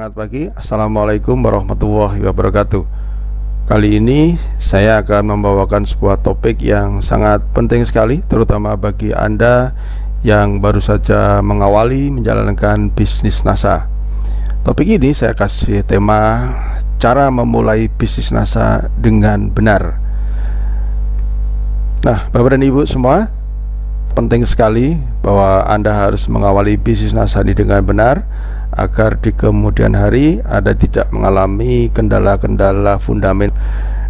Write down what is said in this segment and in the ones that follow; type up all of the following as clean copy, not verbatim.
Semangat pagi. Assalamualaikum warahmatullahi wabarakatuh. Kali ini saya akan membawakan sebuah topik yang sangat penting sekali, terutama bagi Anda yang baru saja mengawali menjalankan bisnis NASA. Topik ini saya kasih tema cara memulai bisnis NASA dengan benar. Nah, Bapak dan Ibu semua, penting sekali bahwa Anda harus mengawali bisnis NASA ini dengan benar, agar di kemudian hari Anda tidak mengalami kendala-kendala fundamental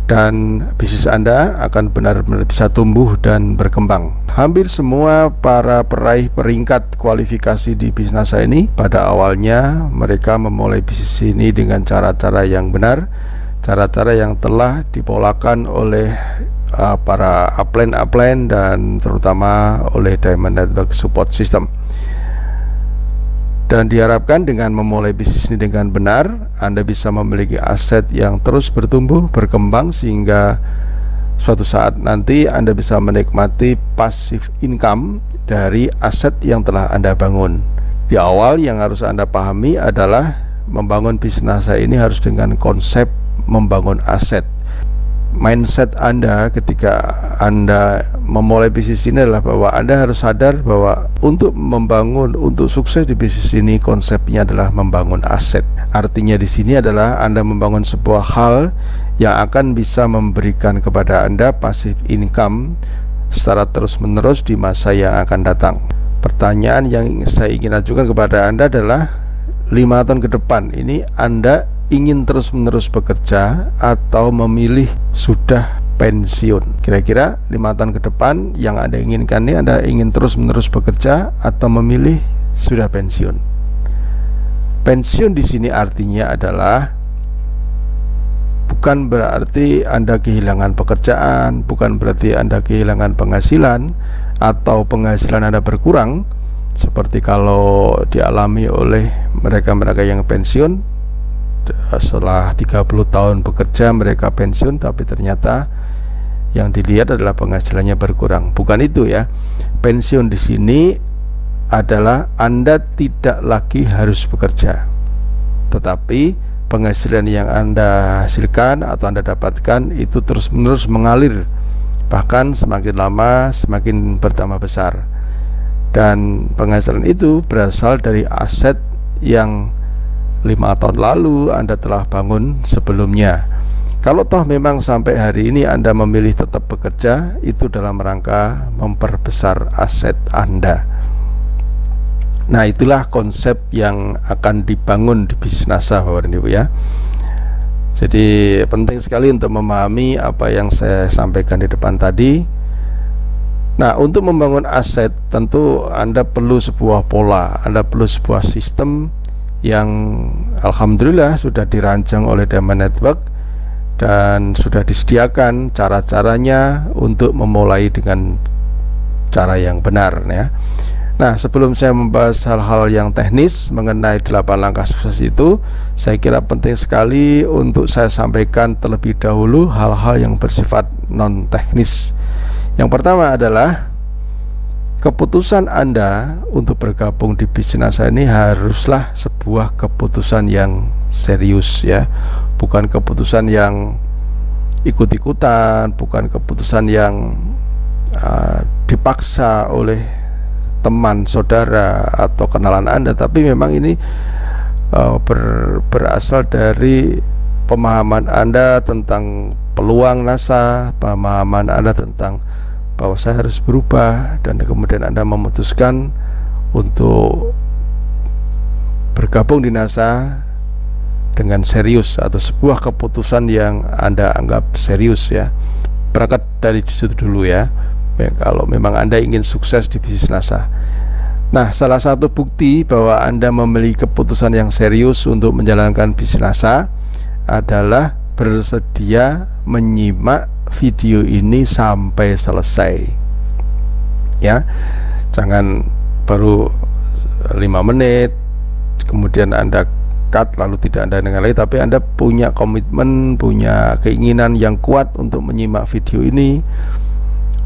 dan bisnis Anda akan benar-benar bisa tumbuh dan berkembang. Hampir semua para peraih peringkat kualifikasi di bisnis NASA ini pada awalnya mereka memulai bisnis ini dengan cara-cara yang benar, cara-cara yang telah dipolakan oleh para upline dan terutama oleh Diamond Network Support System. Dan diharapkan dengan memulai bisnis ini dengan benar, Anda bisa memiliki aset yang terus bertumbuh, berkembang, sehingga suatu saat nanti Anda bisa menikmati passive income dari aset yang telah Anda bangun. Di awal yang harus Anda pahami adalah membangun bisnis NASA ini harus dengan konsep membangun aset. Mindset Anda ketika Anda memulai bisnis ini adalah bahwa Anda harus sadar bahwa untuk sukses di bisnis ini konsepnya adalah membangun aset. Artinya di sini adalah Anda membangun sebuah hal yang akan bisa memberikan kepada Anda passive income secara terus-menerus di masa yang akan datang. Pertanyaan yang saya ingin ajukan kepada Anda adalah 5 tahun ke depan ini Anda ingin terus-menerus bekerja atau memilih sudah pensiun? Kira-kira 5 tahun ke depan yang Anda inginkan ini, Anda ingin terus-menerus bekerja atau memilih sudah pensiun? Pensiun di sini artinya adalah bukan berarti Anda kehilangan pekerjaan, bukan berarti Anda kehilangan penghasilan atau penghasilan Anda berkurang seperti kalau dialami oleh mereka-mereka yang pensiun. Setelah 30 tahun bekerja mereka pensiun, tapi ternyata yang dilihat adalah penghasilannya berkurang. Bukan itu ya. Pensiun di sini adalah Anda tidak lagi harus bekerja, tetapi penghasilan yang Anda hasilkan atau Anda dapatkan itu terus-menerus mengalir, bahkan semakin lama semakin bertambah besar. Dan penghasilan itu berasal dari aset yang 5 tahun lalu Anda telah bangun sebelumnya. Kalau toh memang sampai hari ini Anda memilih tetap bekerja, itu dalam rangka memperbesar aset Anda. Nah, itulah konsep yang akan dibangun di bisnis NASA, Bapak dan Ibu ya. Jadi penting sekali untuk memahami apa yang saya sampaikan di depan tadi. Nah, untuk membangun aset tentu Anda perlu sebuah pola, Anda perlu sebuah sistem yang alhamdulillah sudah dirancang oleh Diamond Network dan sudah disediakan cara-caranya untuk memulai dengan cara yang benar ya. Nah, sebelum saya membahas hal-hal yang teknis mengenai 8 langkah sukses itu, saya kira penting sekali untuk saya sampaikan terlebih dahulu hal-hal yang bersifat non teknis. Yang pertama adalah keputusan Anda untuk bergabung di bisnis NASA ini haruslah sebuah keputusan yang serius ya. Bukan keputusan yang ikut-ikutan, bukan keputusan yang dipaksa oleh teman, saudara atau kenalan Anda, tapi memang ini berasal dari pemahaman Anda tentang peluang NASA, pemahaman Anda tentang bahwa saya harus berubah, dan kemudian Anda memutuskan untuk bergabung di NASA dengan serius atau sebuah keputusan yang Anda anggap serius ya. Berangkat dari situ dulu ya. Kalau memang Anda ingin sukses di bisnis NASA. Nah, salah satu bukti bahwa Anda memiliki keputusan yang serius untuk menjalankan bisnis NASA adalah bersedia menyimak video ini sampai selesai ya. Jangan baru 5 menit kemudian Anda cut lalu tidak Anda dengar lagi, tapi Anda punya komitmen, punya keinginan yang kuat untuk menyimak video ini,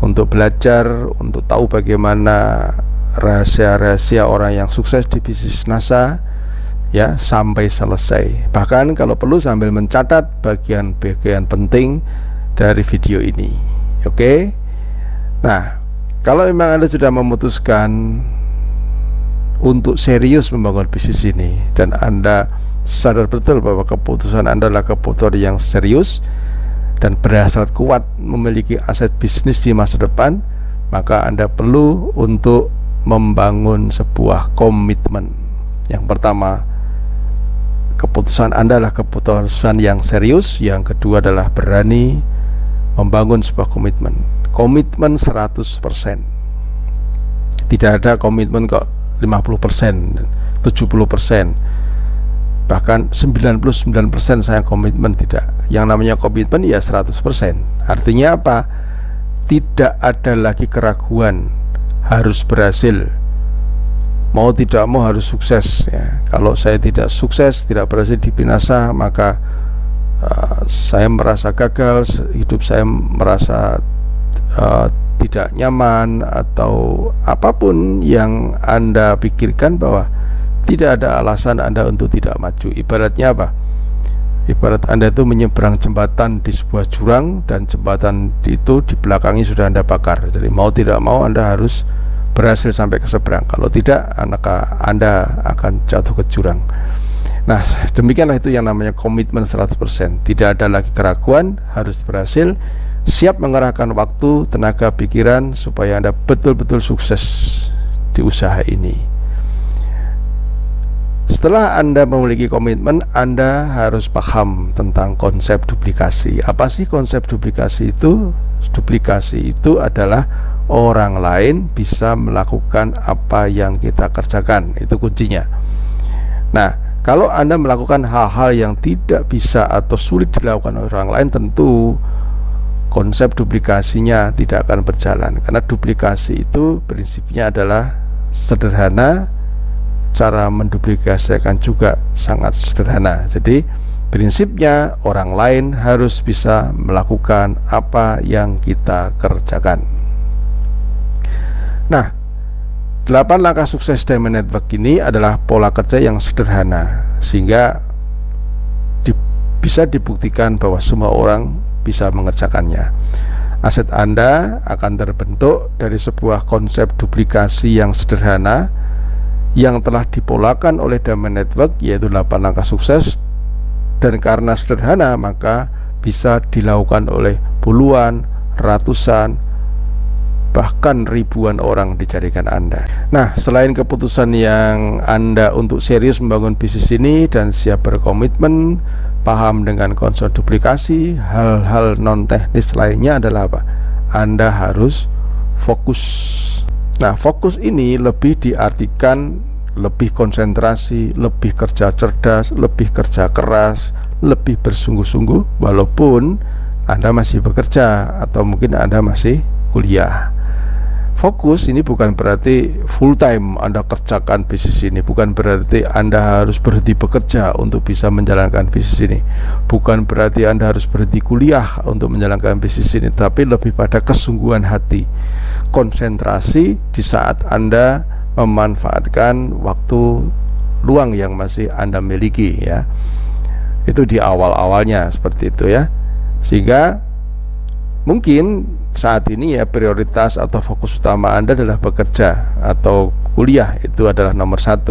untuk belajar, untuk tahu bagaimana rahasia-rahasia orang yang sukses di bisnis NASA ya sampai selesai. Bahkan kalau perlu sambil mencatat bagian-bagian penting dari video ini. Oke. Nah, kalau memang Anda sudah memutuskan untuk serius membangun bisnis ini dan Anda sadar betul bahwa keputusan Anda adalah keputusan yang serius dan berhasrat kuat memiliki aset bisnis di masa depan, maka Anda perlu untuk membangun sebuah komitmen. Yang pertama, keputusan Anda adalah keputusan yang serius. Yang kedua adalah berani membangun sebuah komitmen. Komitmen 100%. Tidak ada komitmen kok 50%, 70%, bahkan 99% saya komitmen, tidak. Yang namanya komitmen ya 100%. Artinya apa? Tidak ada lagi keraguan, harus berhasil. Mau tidak mau harus sukses ya. Kalau saya tidak sukses, tidak berhasil, dibinasa, maka saya merasa gagal, hidup saya merasa tidak nyaman, atau apapun yang Anda pikirkan bahwa tidak ada alasan Anda untuk tidak maju. Ibaratnya apa? Ibarat Anda itu menyeberang jembatan di sebuah jurang dan jembatan itu di belakangnya sudah Anda bakar. Jadi mau tidak mau Anda harus berhasil sampai ke seberang. Kalau tidak, Anda akan jatuh ke jurang. Nah, demikianlah itu yang namanya komitmen 100%. Tidak ada lagi keraguan, harus berhasil. Siap mengerahkan waktu, tenaga, pikiran supaya Anda betul-betul sukses di usaha ini. Setelah Anda memiliki komitmen, Anda harus paham tentang konsep duplikasi. Apa sih konsep duplikasi itu? Duplikasi itu adalah orang lain bisa melakukan apa yang kita kerjakan. Itu kuncinya. Nah, kalau Anda melakukan hal-hal yang tidak bisa atau sulit dilakukan oleh orang lain, tentu konsep duplikasinya tidak akan berjalan. Karena duplikasi itu prinsipnya adalah sederhana, cara menduplikasikan juga sangat sederhana. Jadi prinsipnya orang lain harus bisa melakukan apa yang kita kerjakan. Nah, 8 langkah sukses Diamond Network ini adalah pola kerja yang sederhana, sehingga bisa dibuktikan bahwa semua orang bisa mengerjakannya. Aset Anda akan terbentuk dari sebuah konsep duplikasi yang sederhana yang telah dipolakan oleh Diamond Network, yaitu 8 langkah sukses. Dan karena sederhana, maka bisa dilakukan oleh puluhan, ratusan, bahkan ribuan orang di jaringan Anda. Nah, selain keputusan yang Anda untuk serius membangun bisnis ini dan siap berkomitmen, paham dengan konsep duplikasi, hal-hal non teknis lainnya adalah apa? Anda harus fokus. Nah, fokus ini lebih diartikan lebih konsentrasi, lebih kerja cerdas, lebih kerja keras, lebih bersungguh-sungguh walaupun Anda masih bekerja atau mungkin Anda masih kuliah. Fokus ini bukan berarti full time Anda kerjakan bisnis ini, bukan berarti Anda harus berhenti bekerja untuk bisa menjalankan bisnis ini, bukan berarti Anda harus berhenti kuliah untuk menjalankan bisnis ini, tapi lebih pada kesungguhan hati, konsentrasi di saat Anda memanfaatkan waktu luang yang masih Anda miliki ya. Itu di awal-awalnya seperti itu ya. Sehingga mungkin saat ini ya prioritas atau fokus utama Anda adalah bekerja atau kuliah, itu adalah nomor 1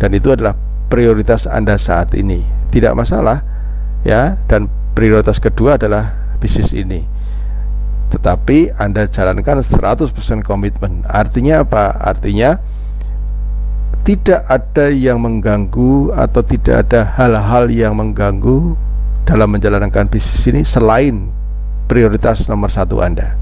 dan itu adalah prioritas Anda saat ini. Tidak masalah ya, dan prioritas kedua adalah bisnis ini. Tetapi Anda jalankan 100% komitmen. Artinya apa? Artinya tidak ada yang mengganggu atau tidak ada hal-hal yang mengganggu dalam menjalankan bisnis ini selain prioritas nomor 1 Anda.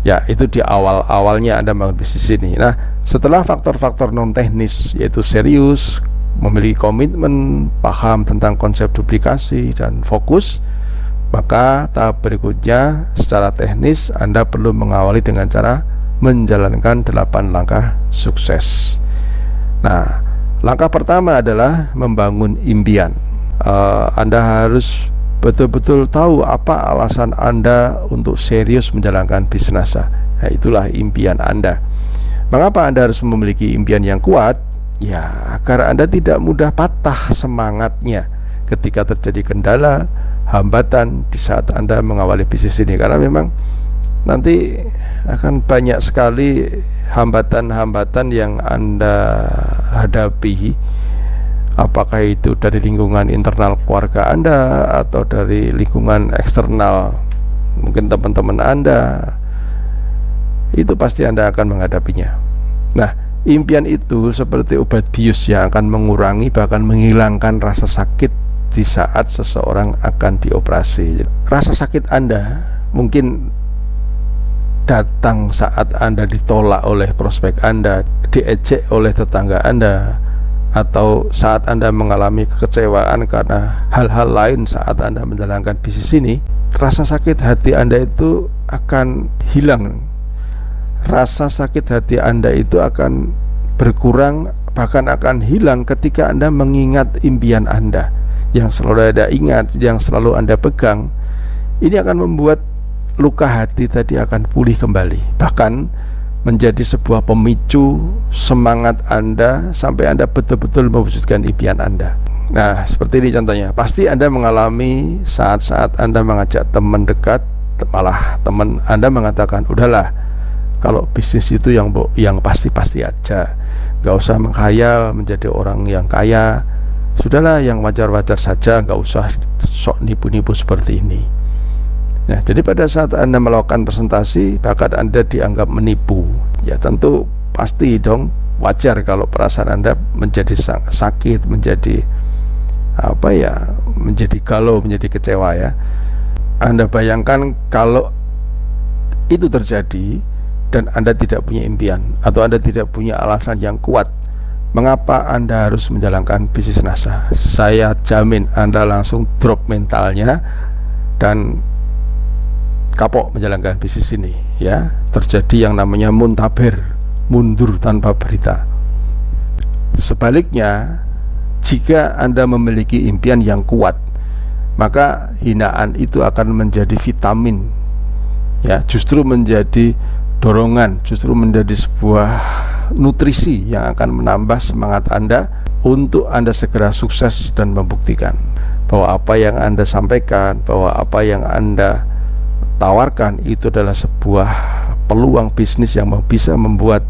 Ya, itu di awal-awalnya Anda membangun bisnis ini. Nah, setelah faktor-faktor non teknis yaitu serius, memiliki komitmen, paham tentang konsep duplikasi dan fokus, maka tahap berikutnya secara teknis Anda perlu mengawali dengan cara menjalankan 8 langkah sukses. Nah, langkah pertama adalah membangun impian. Anda harus betul-betul tahu apa alasan Anda untuk serius menjalankan bisnis. Nah, itulah impian Anda. Mengapa Anda harus memiliki impian yang kuat? Ya, agar Anda tidak mudah patah semangatnya ketika terjadi kendala, hambatan di saat Anda mengawali bisnis ini. Karena memang nanti akan banyak sekali hambatan-hambatan yang Anda hadapi, apakah itu dari lingkungan internal keluarga Anda atau dari lingkungan eksternal, mungkin teman-teman Anda, itu pasti Anda akan menghadapinya. Nah, impian itu seperti obat bius yang akan mengurangi bahkan menghilangkan rasa sakit di saat seseorang akan dioperasi. Rasa sakit Anda mungkin datang saat Anda ditolak oleh prospek Anda, diejek oleh tetangga Anda, atau saat Anda mengalami kekecewaan karena hal-hal lain saat Anda menjalankan bisnis ini. Rasa sakit hati Anda itu akan hilang. Rasa sakit hati Anda itu akan berkurang, bahkan akan hilang ketika Anda mengingat impian Anda yang selalu Anda ingat, yang selalu Anda pegang. Ini akan membuat luka hati tadi akan pulih kembali, bahkan menjadi sebuah pemicu semangat Anda sampai Anda betul-betul mewujudkan impian Anda. Nah, seperti ini contohnya. Pasti Anda mengalami saat-saat Anda mengajak teman dekat, malah teman Anda mengatakan, udahlah, kalau bisnis itu yang pasti-pasti aja, gak usah menghayal menjadi orang yang kaya, sudahlah yang wajar-wajar saja, gak usah sok nipu-nipu seperti ini. Nah, jadi pada saat Anda melakukan presentasi, bahkan Anda dianggap menipu, ya tentu pasti dong wajar kalau perasaan Anda menjadi sakit, menjadi menjadi galau, menjadi kecewa ya. Anda bayangkan kalau itu terjadi dan Anda tidak punya impian atau Anda tidak punya alasan yang kuat mengapa Anda harus menjalankan bisnis NASA. Saya jamin Anda langsung drop mentalnya dan kapok menjalankan bisnis ini ya. Terjadi yang namanya muntaber, mundur tanpa berita. Sebaliknya, jika Anda memiliki impian yang kuat, maka hinaan itu akan menjadi vitamin ya, justru menjadi dorongan, justru menjadi sebuah nutrisi yang akan menambah semangat Anda untuk Anda segera sukses dan membuktikan bahwa apa yang Anda sampaikan, bahwa apa yang Anda tawarkan itu adalah sebuah peluang bisnis yang bisa membuat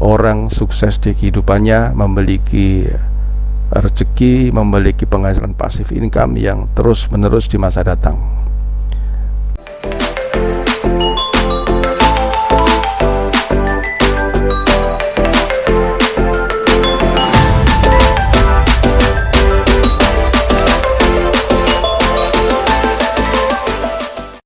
orang sukses di kehidupannya, memiliki rezeki, memiliki penghasilan pasif income yang terus-menerus di masa datang.